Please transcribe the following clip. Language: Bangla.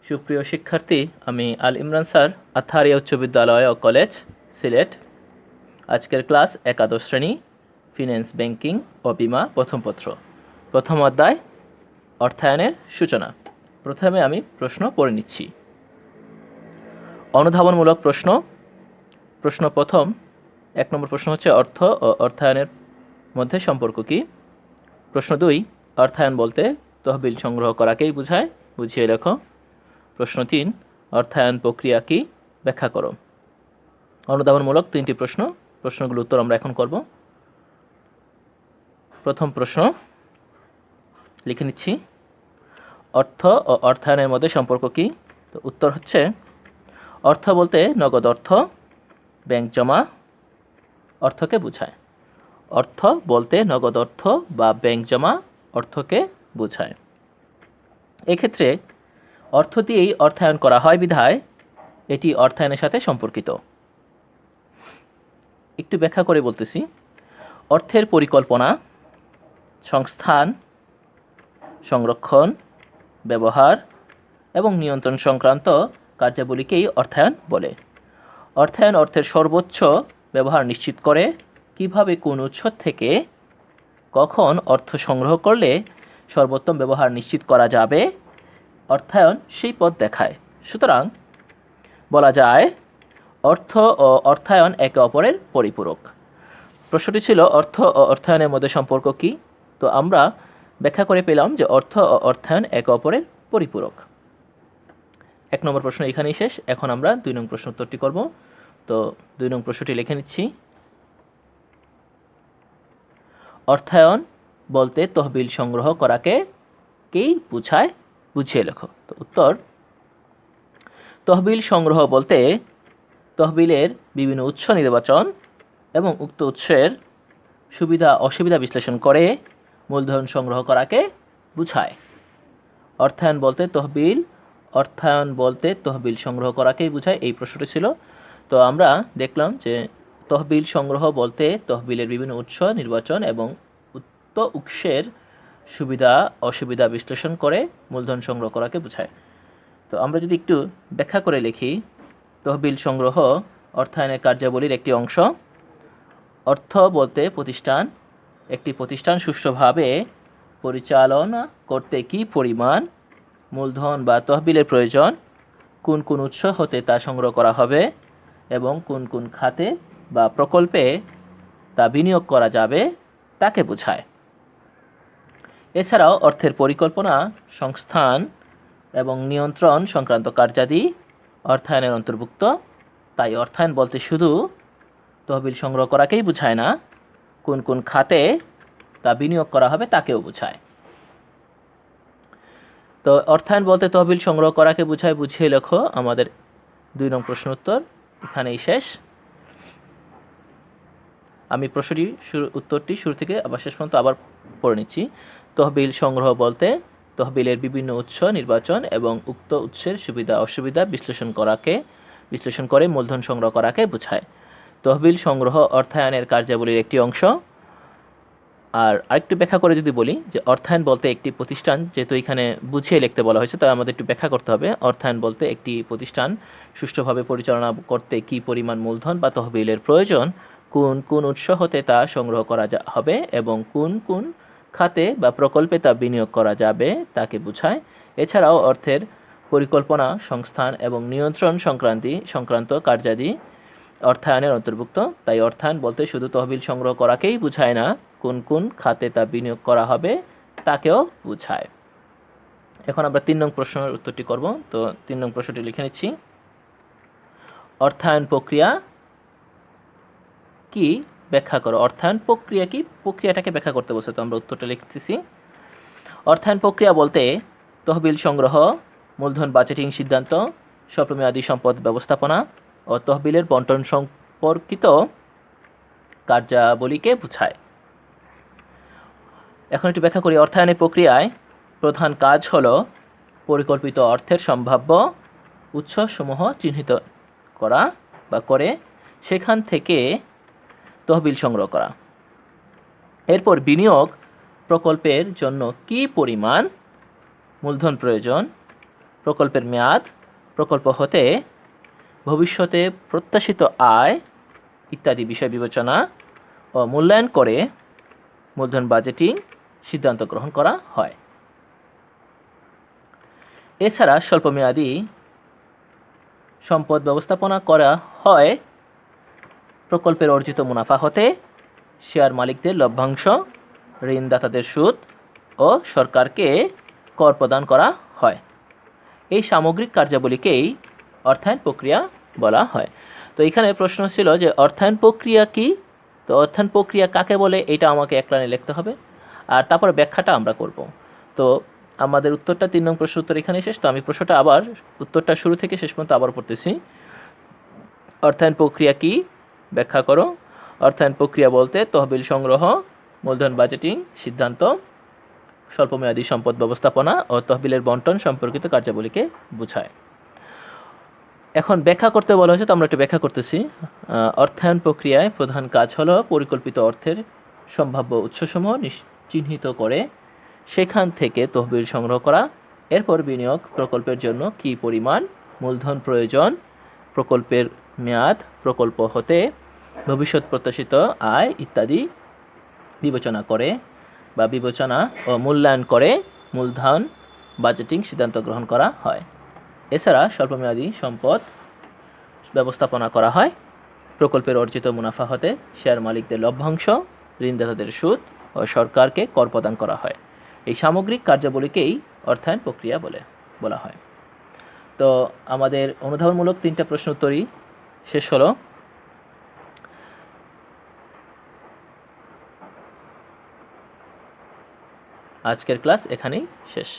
সুপ্রিয় শিক্ষার্থী, আমি আল ইমরান স্যার, আথারিয়া উচ্চ বিদ্যালয় ও কলেজ, সিলেট। আজকের ক্লাস একাদশ শ্রেণী, ফিন্যান্স, ব্যাংকিং ও বিমা, প্রথম পত্র, প্রথম অধ্যায়, অর্থায়নের সূচনা। প্রথমে আমি প্রশ্ন পড়ে নিচ্ছি। অনুধাবনমূলক প্রশ্ন। প্রশ্ন প্রথম, 1 নম্বর প্রশ্ন হচ্ছে অর্থ ও অর্থায়নের মধ্যে সম্পর্ক কী? প্রশ্ন 2, অর্থায়ন বলতে তহবিল সংগ্রহ করাকেই বোঝায়, বুঝিয়ে লেখো। প্রশ্ন 3, অর্থায়ন প্রক্রিয়া কি, ব্যাখ্যা করো। অনুধাবনমূলক 3টি প্রশ্ন। প্রশ্নগুলোর উত্তর আমরা এখন করব। প্রথম প্রশ্ন লিখে নিচ্ছি, অর্থ ও অর্থায়নের মধ্যে সম্পর্ক কি? তো উত্তর হচ্ছে, অর্থ বলতে নগদ অর্থ, ব্যাংক জমা অর্থকে বোঝায়। অর্থ বলতে নগদ অর্থ বা ব্যাংক জমা অর্থকে বোঝায়। এক্ষেত্রে অর্থ দিয়েই অর্থায়ন করা হয় বিধায় এটি অর্থায়নের সাথে সম্পর্কিত। একটু ব্যাখ্যা করে বলতেছি। অর্থের পরিকল্পনা, সংস্থান, সংরক্ষণ, ব্যবহার এবং নিয়ন্ত্রণ সংক্রান্ত কার্যাবলীকেই অর্থায়ন বলে। অর্থায়ন অর্থের সর্বোচ্চ ব্যবহার নিশ্চিত করে। কিভাবে কোন উৎস থেকে কখন অর্থ সংগ্রহ করলে সর্বোত্তম ব্যবহার নিশ্চিত করা যাবে, অর্থায়ন সেই পথ দেখায়। সুতরাং বলা যায় অর্থ ও অর্থায়ন একে অপরের পরিপূরক। প্রশ্নটি ছিল অর্থ ও অর্থায়নের মধ্যে সম্পর্ক কি? তো আমরা ব্যাখ্যা করে পেলাম যে অর্থ ও অর্থায়ন একে অপরের পরিপূরক। 1 নম্বর প্রশ্ন এখানেই শেষ। এখন আমরা 2 নং প্রশ্ন উত্তরটি করব। তো 2 নং প্রশ্নটি লিখে নিচ্ছি, অর্থায়ন বলতে তহবিল সংগ্রহ করাকে কেই বোঝায়, বুঝিয়ে লেখো। তো উত্তর, তহবিল সংগ্রহ বলতে তহবিলের বিভিন্ন উৎস নির্বাচন এবং উক্ত উৎসের সুবিধা অসুবিধা বিশ্লেষণ করে মূলধন সংগ্রহ করাকে বোঝায়। অর্থায়ন বলতে তহবিল সংগ্রহ করাকেই বোঝায়, এই প্রশ্নটি ছিল। তো আমরা দেখলাম যে তহবিল সংগ্রহ বলতে তহবিলের বিভিন্ন উৎস নির্বাচন এবং উক্ত উৎসের সুবিধা অসুবিধা বিশ্লেষণ করে মূলধন সংগ্রহ করাকে বোঝায়। তো আমরা যদি একটু ব্যাখ্যা করে লিখি, তহবিল সংগ্রহ অর্থায়নের কার্যাবলীর একটি অংশ। অর্থ বলতে প্রতিষ্ঠান, একটি প্রতিষ্ঠান সুষ্ঠুভাবে পরিচালনা করতে কী পরিমাণ মূলধন বা তহবিলের প্রয়োজন, কোন কোন উৎস হতে তা সংগ্রহ করা হবে এবং কোন কোন খাতে বা প্রকল্পে তা বিনিয়োগ করা যাবে তাকে বোঝায়। এছাড়াও অর্থের পরিকল্পনা, সংস্থান এবং নিয়ন্ত্রণ সংক্রান্ত কার্যাদি অর্থায়নের অন্তর্ভুক্ত। তাই অর্থায়ন বলতে শুধু তহবিল সংগ্রহ করাকেই বোঝায় না, কোন কোন খাতে তা বিনিয়োগ করা হবে তাকেও বোঝায়। তো অর্থায়ন বলতে তহবিল সংগ্রহ করাকে বোঝায়, বুঝিয়ে লেখো। আমাদের 2 নং প্রশ্ন উত্তর এখানেই শেষ। আমি উত্তরটি শুরু থেকে আবার শেষ পর্যন্ত আবার পড়ে নিচ্ছি। তহবিল সংগ্রহ বলতে তহবিলের বিভিন্ন উৎস নির্বাচন এবং উক্ত উৎসের সুবিধা অসুবিধা বিশ্লেষণ করে মূলধন সংগ্রহ করাকে বোঝায়। তহবিল সংগ্রহ অর্থায়নের কার্যাবলীর একটি অংশ। আর আরেকটু ব্যাখ্যা করে যদি বলি যে অর্থায়ন বলতে একটি প্রতিষ্ঠান, যেহেতু এখানে বুঝিয়ে লিখতে বলা হয়েছে তাই আমাদের একটু ব্যাখ্যা করতে হবে। অর্থায়ন বলতে একটি প্রতিষ্ঠান সুষ্ঠুভাবে পরিচালনা করতে কী পরিমাণ মূলধন বা তহবিলের প্রয়োজন, কোন কোন উৎস হতে তা সংগ্রহ করা হবে এবং কোন কোন খাতে বা প্রকল্পে তা বিনিয়োগ করা যাবে তাকে বোঝায়। এছাড়াও অর্থের পরিকল্পনা, সংস্থান এবং নিয়ন্ত্রণ সংক্রান্ত কার্যাদি অর্থায়নের অন্তর্ভুক্ত। তাই অর্থায়ন বলতে শুধু তহবিল সংগ্রহ করাকেই বোঝায় না, কোন কোন খাতে তা বিনিয়োগ করা হবে তাকেও বোঝায়। এখন আমরা 3 নং প্রশ্নের উত্তরটি করব। তো 3 নং প্রশ্নটি লিখে নিচ্ছি, অর্থায়ন প্রক্রিয়া কি, ব্যাখ্যা করো। অর্থায়ন প্রক্রিয়া কি, প্রক্রিয়াটাকে ব্যাখ্যা করতে বলছে। তো আমরা উত্তরটা লিখতেছি, অর্থায়ন প্রক্রিয়া বলতে তহবিল সংগ্রহ, মূলধন বাজেটিং সিদ্ধান্ত, স্বল্পমেয়াদী সম্পদ ব্যবস্থাপনা ও তহবিলের বন্টন সম্পর্কিত কার্যাবলীকে বোঝায়। এখন একটু ব্যাখ্যা করি। অর্থায়নের প্রক্রিয়ায় প্রধান কাজ হলো পরিকল্পিত অর্থের সম্ভাব্য উৎসসমূহ চিহ্নিত করা বা করে সেখান থেকে তহবিল সংগ্রহ করা। এরপর বিনিয়োগ প্রকল্পের জন্য কী পরিমাণ মূলধন প্রয়োজন, প্রকল্পের মেয়াদ, প্রকল্প হতে ভবিষ্যতে প্রত্যাশিত আয় ইত্যাদি বিষয় বিবেচনা ও মূল্যায়ন করে মূলধন বাজেটিং সিদ্ধান্ত গ্রহণ করা হয়। এছাড়া স্বল্পমেয়াদী সম্পদ ব্যবস্থাপনা করা হয় প্রকল্পের অর্জিত মুনাফা হতে শেয়ার মালিকদের লভ্যাংশ, ঋণদাতাদের সুদ ও সরকারকে কর প্রদান করা হয়। এই সামগ্রিক কার্যাবলীকেই অর্থায়ন প্রক্রিয়া বলা হয়। তো এখানে প্রশ্ন ছিল যে অর্থায়ন প্রক্রিয়া কি, তো অর্থায়ন প্রক্রিয়া কাকে বলে এটা আমাকে এক লাইনে লিখতে হবে, আর তারপর ব্যাখ্যাটা আমরা করব। তো আমাদের উত্তরটা 3 নং প্রশ্ন উত্তর এখানে শেষ। তো আমি প্রশ্নটা আবার উত্তরটা শুরু থেকে শেষ পর্যন্ত আবার পড়তেছি। অর্থায়ন প্রক্রিয়া কি ব্যাখ্যা করো। অর্থায়ন প্রক্রিয়া বলতে তহবিল সংগ্রহ, মূলধন বাজেটিং সিদ্ধান্ত, স্বল্পমেয়াদী সম্পদ ব্যবস্থাপনা ও তহবিলের বন্টন সম্পর্কিত কার্যাবলীকে বোঝায়। এখন ব্যাখ্যা করতে বলা হয়েছে, তো আমরা একটু ব্যাখ্যা করতেছি। অর্থায়ন প্রক্রিয়ায় প্রধান কাজ হলো পরিকল্পিত অর্থের সম্ভাব্য উৎসসমূহ চিহ্নিত করে সেখান থেকে তহবিল সংগ্রহ করা, এরপর বিনিয়োগ প্রকল্পের জন্য কী পরিমাণ মূলধন প্রয়োজন, প্রকল্পের মেয়াদ, প্রকল্প হতে ভবিষ্যৎ প্রত্যাশিত আয় ইত্যাদি বিবেচনা ও মূল্যায়ন করে মূলধন বাজেটিং সিদ্ধান্ত গ্রহণ করা হয়। এছাড়া স্বল্পমেয়াদী সম্পদ ব্যবস্থাপনা করা হয় প্রকল্পের অর্জিত মুনাফা হতে শেয়ার মালিকদের লভ্যাংশ, ঋণদাতাদের সুদ ও সরকারকে কর প্রদান করা হয়। এই সামগ্রিক কার্যাবলীকেই অর্থায়ন প্রক্রিয়া বলা হয়। তো আমাদের অনুধাবনমূলক 3টা প্রশ্ন উত্তরই শেষ হলো। আজকের ক্লাস এখানেই শেষ।